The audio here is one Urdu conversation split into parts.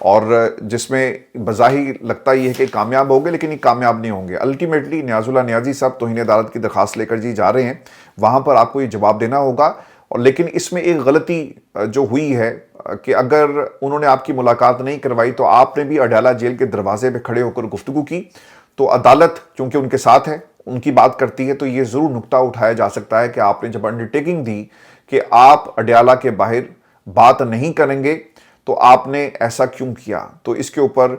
اور جس میں بظاہر لگتا یہ ہے کہ کامیاب ہو گئے، لیکن یہ کامیاب نہیں ہوں گے۔ الٹیمیٹلی نیاز اللہ نیازی صاحب توہین عدالت کی درخواست لے کر جی جا رہے ہیں، وہاں پر آپ کو یہ جواب دینا ہوگا۔ اور لیکن اس میں ایک غلطی جو ہوئی ہے کہ اگر انہوں نے آپ کی ملاقات نہیں کروائی تو آپ نے بھی اڈیالہ جیل کے دروازے پہ کھڑے ہو کر گفتگو کی، تو عدالت چونکہ ان کے ساتھ ہے، ان کی بات کرتی ہے، تو یہ ضرور نکتہ اٹھایا جا سکتا ہے کہ آپ نے جب انڈرٹیکنگ دی کہ آپ اڈیالہ کے باہر بات نہیں کریں گے تو آپ نے ایسا کیوں کیا۔ تو اس کے اوپر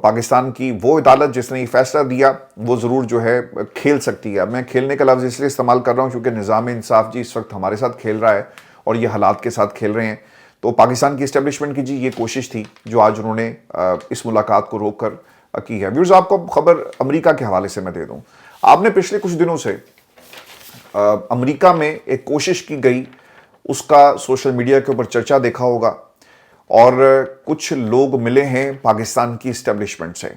پاکستان کی وہ عدالت جس نے یہ فیصلہ دیا وہ ضرور جو ہے کھیل سکتی ہے۔ میں کھیلنے کا لفظ اس لیے استعمال کر رہا ہوں کیونکہ نظام انصاف جی اس وقت ہمارے ساتھ کھیل رہا ہے اور یہ حالات کے ساتھ کھیل رہے ہیں۔ تو پاکستان کی اسٹیبلشمنٹ کی جی یہ کوشش تھی جو آج انہوں نے اس ملاقات کو روک کر کی ہے۔ ویورز آپ کو خبر امریکہ کے حوالے سے میں دے دوں، آپ نے پچھلے کچھ دنوں سے امریکہ میں ایک کوشش کی گئی، اس کا سوشل میڈیا کے اوپر چرچا دیکھا ہوگا، اور کچھ لوگ ملے ہیں پاکستان کی اسٹیبلشمنٹ سے۔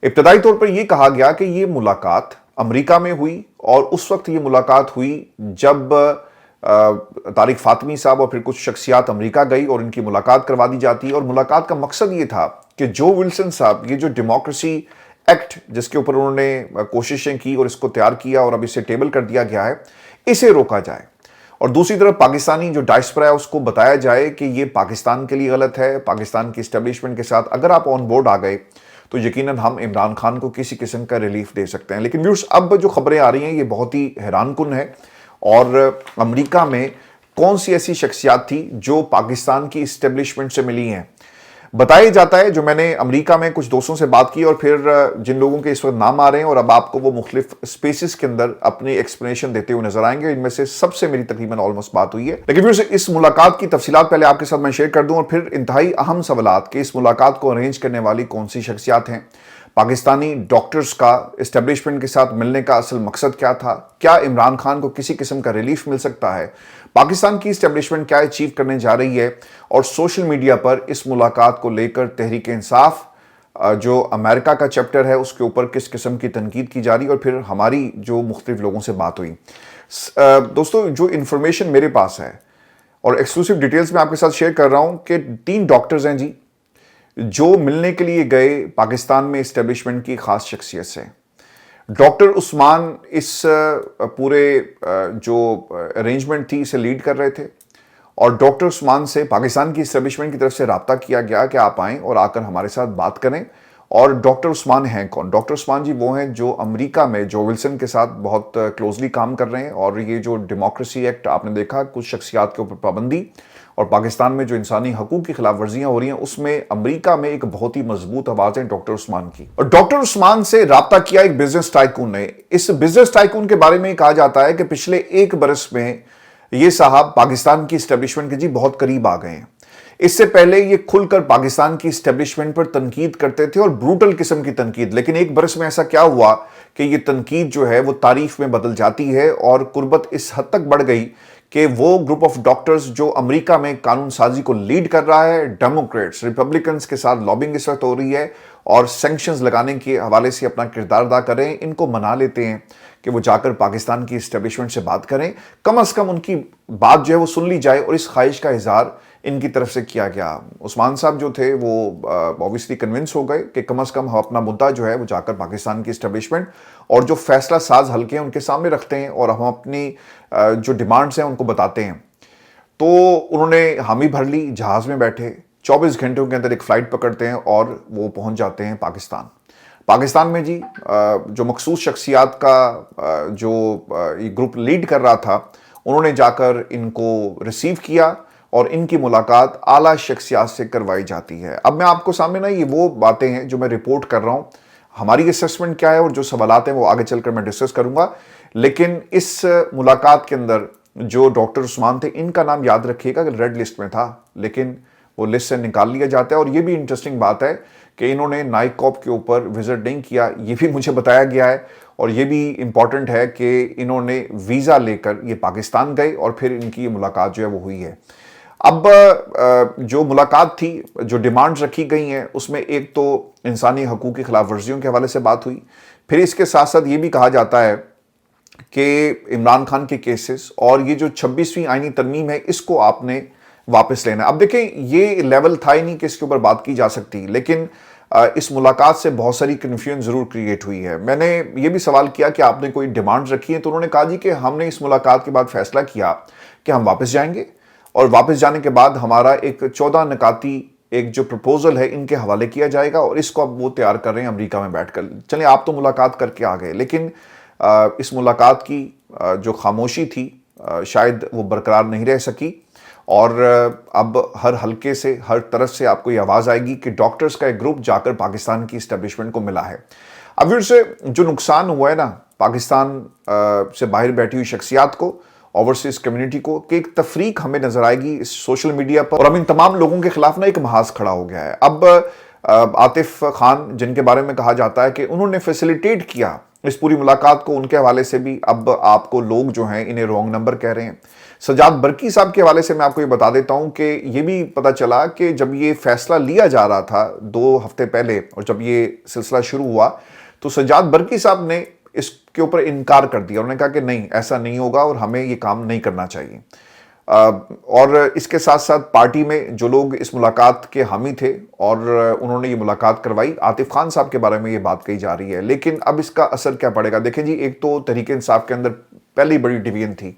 ابتدائی طور پر یہ کہا گیا کہ یہ ملاقات امریکہ میں ہوئی، اور اس وقت یہ ملاقات ہوئی جب طارق فاطمی صاحب اور پھر کچھ شخصیات امریکہ گئی اور ان کی ملاقات کروا دی جاتی ہے، اور ملاقات کا مقصد یہ تھا کہ جو ولسن صاحب یہ جو ڈیموکریسی ایکٹ جس کے اوپر انہوں نے کوششیں کی اور اس کو تیار کیا اور اب اسے ٹیبل کر دیا گیا ہے، اسے روکا جائے، اور دوسری طرف پاکستانی جو ڈائسپورا ہے اس کو بتایا جائے کہ یہ پاکستان کے لیے غلط ہے، پاکستان کی اسٹیبلشمنٹ کے ساتھ اگر آپ آن بورڈ آ گئے تو یقیناً ہم عمران خان کو کسی قسم کا ریلیف دے سکتے ہیں۔ لیکن ویورز اب جو خبریں آ رہی ہیں یہ بہت ہی حیران کن ہے، اور امریکہ میں کون سی ایسی شخصیات تھی جو پاکستان کی اسٹیبلشمنٹ سے ملی ہیں؟ بتایا جاتا ہے، جو میں نے امریکہ میں کچھ دوستوں سے بات کی اور پھر جن لوگوں کے اس وقت نام آ رہے ہیں اور اب آپ کو وہ مختلف سپیسز کے اندر اپنی ایکسپلینیشن دیتے ہوئے نظر آئیں گے، ان میں سے سب سے میری تقریباً آلموسٹ بات ہوئی ہے۔ لیکن پھر اس ملاقات کی تفصیلات پہلے آپ کے ساتھ میں شیئر کر دوں، اور پھر انتہائی اہم سوالات کہ اس ملاقات کو ارینج کرنے والی کون سی شخصیات ہیں، پاکستانی ڈاکٹرز کا اسٹیبلشمنٹ کے ساتھ ملنے کا اصل مقصد کیا تھا، کیا عمران خان کو کسی قسم کا ریلیف مل سکتا ہے، پاکستان کی اسٹیبلشمنٹ کیا اچیو کرنے جا رہی ہے، اور سوشل میڈیا پر اس ملاقات کو لے کر تحریک انصاف جو امریکہ کا چیپٹر ہے اس کے اوپر کس قسم کی تنقید کی جا رہی ہے، اور پھر ہماری جو مختلف لوگوں سے بات ہوئی۔ دوستو جو انفارمیشن میرے پاس ہے اور ایکسکلوسیو ڈیٹیلز میں آپ کے ساتھ شیئر کر رہا ہوں کہ 3 ڈاکٹرز ہیں جی جو ملنے کے لیے گئے پاکستان میں اسٹیبلشمنٹ کی خاص شخصیت سے۔ ڈاکٹر عثمان اس پورے جو ارینجمنٹ تھی اسے لیڈ کر رہے تھے، اور ڈاکٹر عثمان سے پاکستان کی اسٹیبلشمنٹ کی طرف سے رابطہ کیا گیا کہ آپ آئیں اور آ کر ہمارے ساتھ بات کریں۔ اور ڈاکٹر عثمان ہیں کون؟ ڈاکٹر عثمان جی وہ ہیں جو امریکہ میں جو ولسن کے ساتھ بہت کلوزلی کام کر رہے ہیں، اور یہ جو ڈیموکریسی ایکٹ آپ نے دیکھا، کچھ شخصیات کے اوپر پابندی اور پاکستان میں جو انسانی حقوق کی خلاف ورزیاں ہو رہی ہیں اس میں امریکہ میں ایک بہت ہی مضبوط آواز ہے ڈاکٹر عثمان کی۔ اور ڈاکٹر عثمان سے رابطہ کیا ایک بزنس ٹائکون نے۔ اس بزنس ٹائکون کے بارے میں کہا جاتا ہے کہ پچھلے 1 برس میں یہ صاحب پاکستان کی اسٹیبلشمنٹ کے جی بہت قریب آ گئے ہیں۔ اس سے پہلے یہ کھل کر پاکستان کی اسٹیبلشمنٹ پر تنقید کرتے تھے، اور بروٹل قسم کی تنقید، لیکن 1 برس میں ایسا کیا ہوا کہ یہ تنقید جو ہے وہ تعریف میں بدل جاتی ہے، اور قربت اس حد تک بڑھ گئی کہ وہ گروپ آف ڈاکٹرز جو امریکہ میں قانون سازی کو لیڈ کر رہا ہے، ڈیموکریٹس ریپبلکنز کے ساتھ لابنگ اس وقت ہو رہی ہے اور سینکشنز لگانے کے حوالے سے اپنا کردار ادا کر رہے ہیں، ان کو منا لیتے ہیں کہ وہ جا کر پاکستان کی اسٹیبلشمنٹ سے بات کریں، کم از کم ان کی بات جو ہے وہ سن لی جائے، اور اس خواہش کا اظہار ان کی طرف سے کیا گیا۔ عثمان صاحب جو تھے وہ obviously کنونس ہو گئے کہ کم از کم ہم اپنا مدعا جو ہے وہ جا کر پاکستان کی اسٹیبلشمنٹ اور جو فیصلہ ساز حلقے ہیں ان کے سامنے رکھتے ہیں، اور ہم اپنی جو ڈیمانڈز ہیں ان کو بتاتے ہیں۔ تو انہوں نے حامی بھر لی، جہاز میں بیٹھے، 24 گھنٹوں کے اندر ایک فلائٹ پکڑتے ہیں اور وہ پہنچ جاتے ہیں پاکستان میں جی جو مخصوص شخصیات کا جو یہ گروپ لیڈ کر رہا تھا، انہوں نے جا کر ان کو ریسیو کیا اور ان کی ملاقات اعلیٰ شخصیات سے کروائی جاتی ہے۔ اب میں آپ کو سامنے نا یہ وہ باتیں ہیں جو میں رپورٹ کر رہا ہوں، ہماری اسیسمنٹ کیا ہے اور جو سوالات ہیں وہ آگے چل کر میں ڈسکس کروں گا، لیکن اس ملاقات کے اندر جو ڈاکٹر عثمان تھے ان کا نام یاد رکھیے گا کہ ریڈ لسٹ میں تھا، لیکن وہ لسٹ سے نکال لیا جاتا ہے۔ اور یہ بھی انٹرسٹنگ بات ہے کہ انہوں نے نائک کاپ کے اوپر وزٹ نہیں کیا، یہ بھی مجھے بتایا گیا ہے، اور یہ بھی امپورٹنٹ ہے کہ انہوں نے ویزا لے کر یہ پاکستان گئے اور پھر ان کی یہ ملاقات جو ہے وہ ہوئی ہے۔ اب جو ملاقات تھی، جو ڈیمانڈز رکھی گئی ہیں، اس میں ایک تو انسانی حقوق کی خلاف ورزیوں کے حوالے سے بات ہوئی، پھر اس کے ساتھ ساتھ یہ بھی کہا جاتا ہے کہ عمران خان کے کیسز اور یہ جو 26ویں آئینی ترمیم ہے اس کو آپ نے واپس لینا ہے. اب دیکھیں یہ لیول تھا ہی نہیں کہ اس کے اوپر بات کی جا سکتی, لیکن اس ملاقات سے بہت ساری کنفیوژن ضرور کریٹ ہوئی ہے. میں نے یہ بھی سوال کیا کہ آپ نے کوئی ڈیمانڈ رکھی ہے, تو انہوں نے کہا جی کہ ہم نے اس ملاقات کے بعد فیصلہ کیا کہ ہم واپس جائیں گے, اور واپس جانے کے بعد ہمارا ایک 14 نکاتی ایک جو پروپوزل ہے ان کے حوالے کیا جائے گا, اور اس کو اب وہ تیار کر رہے ہیں امریکہ میں بیٹھ کر. چلیں آپ تو ملاقات کر کے آ گئے, لیکن اس ملاقات کی جو خاموشی تھی شاید وہ برقرار نہیں رہ سکی, اور اب ہر حلقے سے ہر طرف سے آپ کو یہ آواز آئے گی کہ ڈاکٹرز کا ایک گروپ جا کر پاکستان کی اسٹیبلشمنٹ کو ملا ہے. اب پھر سے جو نقصان ہوا ہے نا پاکستان سے باہر بیٹھی ہوئی شخصیات کو, اوورسیز کمیونٹی کو, کہ ایک تفریق ہمیں نظر آئے گی اس سوشل میڈیا پر, اور اب ان تمام لوگوں کے خلاف نا ایک محاذ کھڑا ہو گیا ہے. اب عاطف خان جن کے بارے میں کہا جاتا ہے کہ انہوں نے فیسیلیٹیٹ کیا اس پوری ملاقات کو, ان کے حوالے سے بھی اب آپ کو لوگ جو ہیں انہیں رونگ نمبر کہہ رہے ہیں. سجاد برقی صاحب کے حوالے سے میں آپ کو یہ بتا دیتا ہوں کہ یہ بھی پتا چلا کہ جب یہ فیصلہ لیا جا رہا تھا 2 ہفتے پہلے, اور جب یہ سلسلہ شروع ہوا تو سجاد برقی صاحب نے اس کے اوپر انکار کر دیا. انہوں نے کہا کہ نہیں, ایسا نہیں ہوگا اور ہمیں یہ کام نہیں کرنا چاہیے. اور اس کے ساتھ ساتھ پارٹی میں جو لوگ اس ملاقات کے حامی تھے اور انہوں نے یہ ملاقات کروائی, عاطف خان صاحب کے بارے میں یہ بات کہی جا رہی ہے. لیکن اب اس کا اثر کیا پڑے گا؟ دیکھیں جی, ایک تو تحریک انصاف کے اندر پہلی بڑی ڈویژن تھی.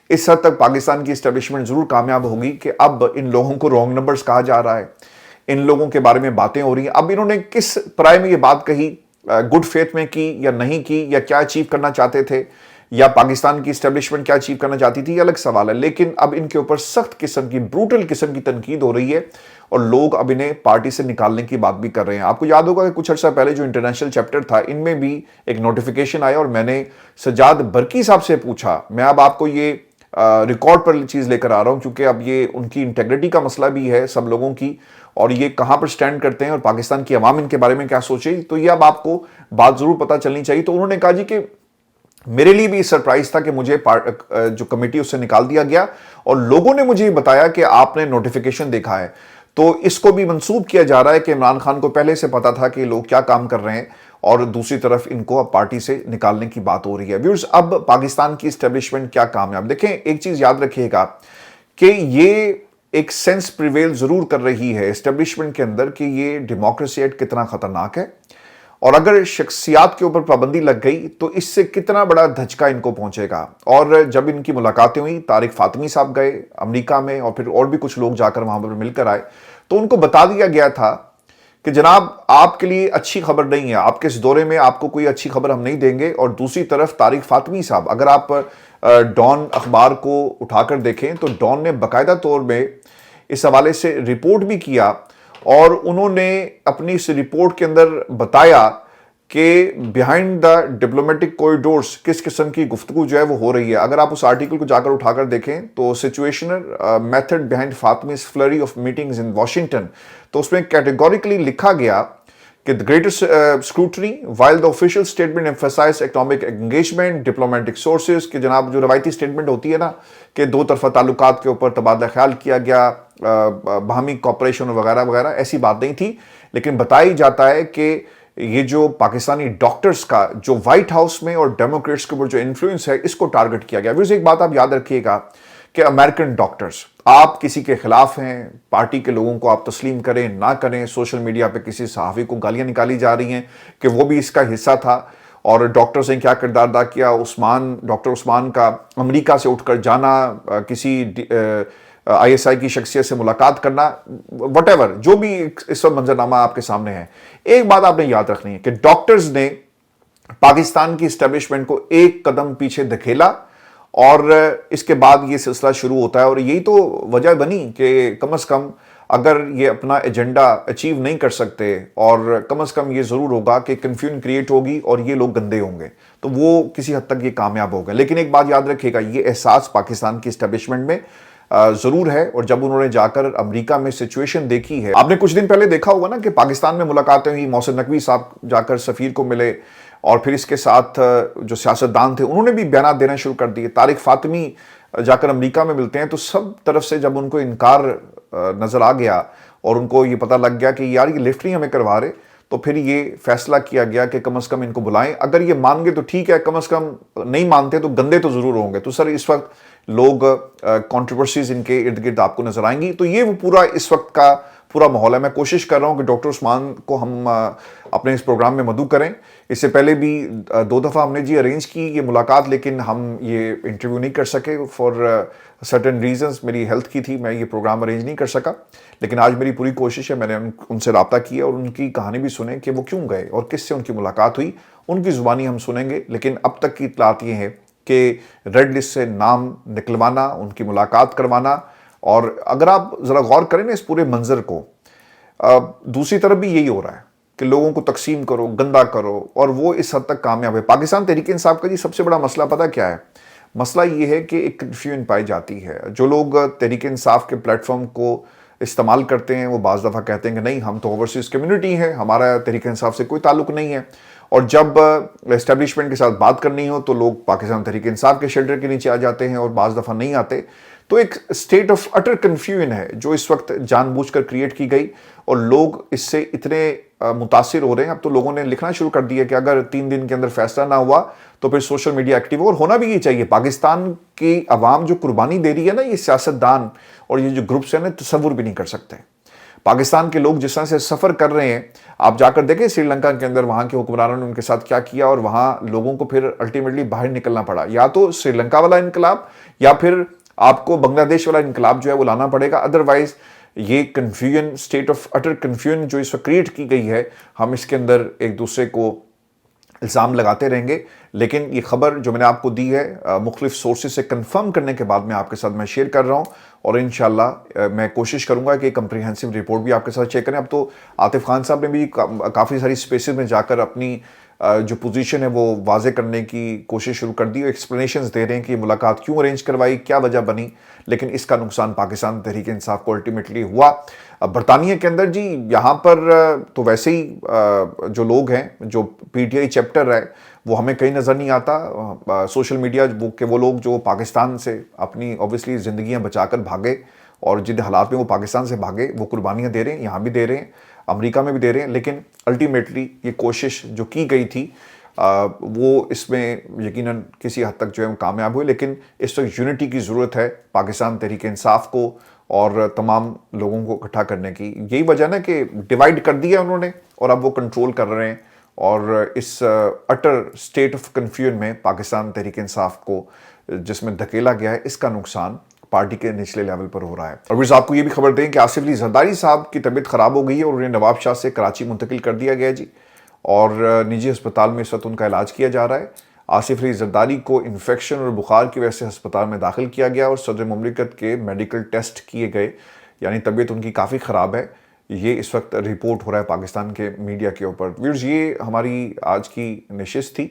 اس حد تک پاکستان کی اسٹیبلشمنٹ ضرور کامیاب ہوگی کہ اب ان لوگوں کو رونگ نمبرز کہا جا رہا ہے, ان لوگوں کے بارے میں باتیں ہو رہی ہیں. اب انہوں نے کس پرائے میں یہ بات کہی, گڈ فیتھ میں کی یا نہیں کی, یا کیا اچیو کرنا چاہتے تھے, یا پاکستان کی اسٹیبلشمنٹ کیا اچیو کرنا چاہتی تھی, یہ الگ سوال ہے. لیکن اب ان کے اوپر سخت قسم کی, بروٹل قسم کی تنقید ہو رہی ہے, اور لوگ اب انہیں پارٹی سے نکالنے کی بات بھی کر رہے ہیں. آپ کو یاد ہوگا کہ کچھ عرصہ پہلے جو انٹرنیشنل چیپٹر تھا, ان میں بھی ایک نوٹیفیکیشن آیا, اور میں نے سجاد برقی صاحب سے پوچھا. میں اب آپ کو یہ ریکارڈ پر چیز لے کر آ رہا ہوں, کیونکہ اب یہ ان کی انٹیگریٹی کا مسئلہ بھی ہے سب لوگوں کی, اور یہ کہاں پر سٹینڈ کرتے ہیں اور پاکستان کی عوام ان کے بارے میں کیا سوچے, تو یہ اب آپ کو بات ضرور پتہ چلنی چاہیے. تو انہوں نے کہا جی کہ میرے لیے بھی سرپرائز تھا کہ مجھے جو کمیٹی اس سے نکال دیا گیا, اور لوگوں نے مجھے بتایا کہ آپ نے نوٹیفیکیشن دیکھا ہے. تو اس کو بھی منسوب کیا جا رہا ہے کہ عمران خان کو پہلے سے پتا تھا کہ لوگ کیا کام کر رہے ہیں, اور دوسری طرف ان کو اب پارٹی سے نکالنے کی بات ہو رہی ہے. ویورز, اب پاکستان کی اسٹیبلشمنٹ کیا کامیاب؟ دیکھیں, ایک چیز یاد رکھیے گا کہ یہ ایک سینس پریویل ضرور کر رہی ہے اسٹیبلشمنٹ کے اندر کہ یہ ڈیموکریسی ایکٹ کتنا خطرناک ہے, اور اگر شخصیات کے اوپر پابندی لگ گئی تو اس سے کتنا بڑا دھچکا ان کو پہنچے گا. اور جب ان کی ملاقاتیں ہوئی, طارق فاطمی صاحب گئے امریکہ میں, اور پھر اور بھی کچھ لوگ جا کر وہاں پر مل کر آئے, تو ان کو بتا دیا گیا تھا کہ جناب آپ کے لیے اچھی خبر نہیں ہے, آپ کے اس دورے میں آپ کو کوئی اچھی خبر ہم نہیں دیں گے. اور دوسری طرف طارق فاطمی صاحب, اگر آپ ڈان اخبار کو اٹھا کر دیکھیں تو ڈان نے باقاعدہ طور میں اس حوالے سے رپورٹ بھی کیا, اور انہوں نے اپنی اس رپورٹ کے اندر بتایا کہ بیہائنڈ دا ڈپلومیٹک کوریڈورز کس قسم کی گفتگو جو ہے وہ ہو رہی ہے. اگر آپ اس آرٹیکل کو جا کر اٹھا کر دیکھیں تو سچویشنل میتھڈ بیہائنڈ فاطمیز flurry of meetings in Washington, تو اس میں کیٹیگوریکلی لکھا گیا کہ the greater scrutiny while the official statement emphasized economic engagement, diplomatic sources, کہ جناب جو روایتی سٹیٹمنٹ ہوتی ہے نا کہ 2 طرفہ تعلقات کے اوپر تبادلہ خیال کیا گیا, باہمی کوپریشن وغیرہ وغیرہ, ایسی بات نہیں تھی. لیکن بتائی جاتا ہے کہ یہ جو پاکستانی ڈاکٹرز کا جو وائٹ ہاؤس میں اور ڈیموکریٹس کے اوپر جو انفلوئنس ہے, اس کو ٹارگٹ کیا گیا. ویسے ایک بات آپ یاد رکھیے گا کہ امریکن ڈاکٹرز, آپ کسی کے خلاف ہیں, پارٹی کے لوگوں کو آپ تسلیم کریں نہ کریں, سوشل میڈیا پہ کسی صحافی کو گالیاں نکالی جا رہی ہیں کہ وہ بھی اس کا حصہ تھا, اور ڈاکٹرز نے کیا کردار ادا کیا. ڈاکٹر عثمان کا امریکہ سے اٹھ کر جانا, کسی ISI کی شخصیت سے ملاقات کرنا, وٹ ایور جو بھی اس وقت منظرنامہ آپ کے سامنے ہے. ایک بات آپ نے یاد رکھنی ہے کہ ڈاکٹرز نے پاکستان کی اسٹیبلشمنٹ کو ایک قدم پیچھے دھکیلا, اور اس کے بعد یہ سلسلہ شروع ہوتا ہے. اور یہی تو وجہ بنی کہ کم از کم اگر یہ اپنا ایجنڈا اچیو نہیں کر سکتے, اور کم از کم یہ ضرور ہوگا کہ کنفیوژن کریٹ ہوگی اور یہ لوگ گندے ہوں گے, تو وہ کسی حد تک یہ کامیاب ہو گئے. لیکن ایک بات یاد رکھیے گا, یہ احساس پاکستان کی اسٹیبلشمنٹ میں ضرور ہے. اور جب انہوں نے جا کر امریکہ میں سچویشن دیکھی ہے, آپ نے کچھ دن پہلے دیکھا ہوگا نا کہ پاکستان میں ملاقاتیں ہوئی, محسن نقوی صاحب جا کر سفیر کو ملے, اور پھر اس کے ساتھ جو سیاستدان تھے انہوں نے بھی بیانات دینا شروع کر دیے. طارق فاطمی جا کر امریکہ میں ملتے ہیں, تو سب طرف سے جب ان کو انکار نظر آ گیا اور ان کو یہ پتہ لگ گیا کہ یار یہ لفٹ نہیں ہمیں کروا رہے, تو پھر یہ فیصلہ کیا گیا کہ کم از کم ان کو بلائیں. اگر یہ مان گے تو ٹھیک ہے, کم از کم نہیں مانتے تو گندے تو ضرور ہوں گے. تو سر اس وقت لوگ کنٹروورسیز ان کے ارد گرد آپ کو نظر آئیں گی. تو یہ وہ پورا اس وقت کا پورا ماحول ہے. میں کوشش کر رہا ہوں کہ ڈاکٹر عثمان کو ہم اپنے اس پروگرام میں مدعو کریں. اس سے پہلے بھی 2 دفعہ ہم نے جی ارینج کی یہ ملاقات, لیکن ہم یہ انٹرویو نہیں کر سکے فار سرٹن ریزنز. میری ہیلتھ کی تھی, میں یہ پروگرام ارینج نہیں کر سکا. لیکن آج میری پوری کوشش ہے, میں نے ان سے رابطہ کیا اور ان کی کہانی بھی سنیں کہ وہ کیوں گئے اور کس سے ان کی ملاقات ہوئی. ان کی زبانی ہم سنیں گے. لیکن اب تک کی اطلاعات یہ ہیں کہ ریڈ لسٹ سے نام نکلوانا, ان کی ملاقات کروانا, اور اگر آپ ذرا غور کریں نا اس پورے منظر کو, دوسری طرف بھی یہی ہو رہا ہے کہ لوگوں کو تقسیم کرو, گندا کرو, اور وہ اس حد تک کامیاب ہے. پاکستان تحریک انصاف کا جی سب سے بڑا مسئلہ پتہ کیا ہے؟ مسئلہ یہ ہے کہ ایک کنفیوژن پائی جاتی ہے. جو لوگ تحریک انصاف کے پلیٹ فارم کو استعمال کرتے ہیں وہ بعض دفعہ کہتے ہیں کہ نہیں ہم تو اوورسیز کمیونٹی ہیں, ہمارا تحریک انصاف سے کوئی تعلق نہیں ہے. اور جب اسٹیبلشمنٹ کے ساتھ بات کرنی ہو تو لوگ پاکستان تحریک انصاف کے شیلٹر کے نیچے آ جاتے ہیں اور بعض دفعہ نہیں آتے. تو ایک اسٹیٹ آف اٹر کنفیوژن ہے جو اس وقت جان بوجھ کر کریٹ کی گئی, اور لوگ اس سے اتنے متاثر ہو رہے ہیں. اب تو لوگوں نے لکھنا شروع کر دیا کہ اگر 3 دن کے اندر فیصلہ نہ ہوا تو پھر سوشل میڈیا ایکٹیو ہو, اور ہونا بھی یہ چاہیے. پاکستان کی عوام جو قربانی دے رہی ہے نا, یہ سیاستدان اور یہ جو گروپس ہیں نا تصور بھی نہیں کر سکتے. پاکستان کے لوگ جس طرح سے سفر کر رہے ہیں, آپ جا کر دیکھیں سری لنکا کے اندر وہاں کے حکمرانوں نے ان کے ساتھ کیا کیا, اور وہاں لوگوں کو پھر الٹیمیٹلی باہر نکلنا پڑا. یا تو سری لنکا والا انقلاب یا پھر آپ کو بنگلہ دیش والا انقلاب جو ہے وہ لانا پڑے گا. ادروائز یہ کنفیوژن, اسٹیٹ آف اٹر کنفیوژن جو اس وقت کریٹ کی گئی ہے, ہم اس کے اندر ایک دوسرے کو الزام لگاتے رہیں گے. لیکن یہ خبر جو میں نے آپ کو دی ہے مختلف سورسز سے کنفرم کرنے کے بعد میں آپ کے ساتھ میں شیئر کر رہا ہوں, اور انشاءاللہ میں کوشش کروں گا کہ کمپریہنسو رپورٹ بھی آپ کے ساتھ چیک کریں. اب تو عاطف خان صاحب نے بھی کافی ساری سپیسز میں جا کر اپنی جو پوزیشن ہے وہ واضح کرنے کی کوشش شروع کر دی, ایکسپلینیشنز دے رہے ہیں کہ یہ ملاقات کیوں ارینج کروائی, کیا وجہ بنی. لیکن اس کا نقصان پاکستان تحریک انصاف کو الٹیمیٹلی ہوا. برطانیہ کے اندر جی یہاں پر تو ویسے ہی جو لوگ ہیں, جو پی ٹی آئی چیپٹر ہے وہ ہمیں کہیں نظر نہیں آتا. سوشل میڈیا کہ وہ لوگ جو پاکستان سے اپنی اوبویسلی زندگیاں بچا کر بھاگے, اور جن حالات میں وہ پاکستان سے بھاگے وہ قربانیاں دے رہے ہیں, یہاں بھی دے رہے ہیں, امریکہ میں بھی دے رہے ہیں. لیکن الٹیمیٹلی یہ کوشش جو کی گئی تھی وہ اس میں یقیناً کسی حد تک جو ہے وہ کامیاب ہوئی. لیکن اس وقت یونٹی کی ضرورت ہے پاکستان تحریک انصاف کو اور تمام لوگوں کو اکٹھا کرنے کی. یہی وجہ نا کہ ڈیوائیڈ کر دیا انہوں نے, اور اب وہ کنٹرول کر رہے ہیں, اور اس اٹر اسٹیٹ آف کنفیوژن میں پاکستان تحریک انصاف کو جس میں دھکیلا گیا ہے, اس کا نقصان پارٹی کے نچلے لیول پر ہو رہا ہے. اور ویسے آپ کو یہ بھی خبر دیں کہ آصف علی زرداری صاحب کی طبیعت خراب ہو گئی ہے اور انہیں نواب شاہ سے کراچی منتقل کر دیا گیا جی, اور نجی ہسپتال میں اس وقت ان کا علاج کیا جا رہا ہے. آصف علی زرداری کو انفیکشن اور بخار کی وجہ سے ہسپتال میں داخل کیا گیا اور صدر مملکت کے میڈیکل ٹیسٹ کیے گئے, یعنی طبیعت ان کی کافی خراب ہے. یہ اس وقت رپورٹ ہو رہا ہے پاکستان کے میڈیا کے اوپر. ویورز یہ ہماری آج کی نشست تھی.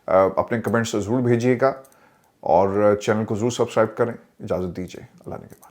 اپنے کمنٹس ضرور بھیجیے گا اور چینل کو ضرور سبسکرائب کریں. اجازت دیجیے, اللہ نے کے بعد.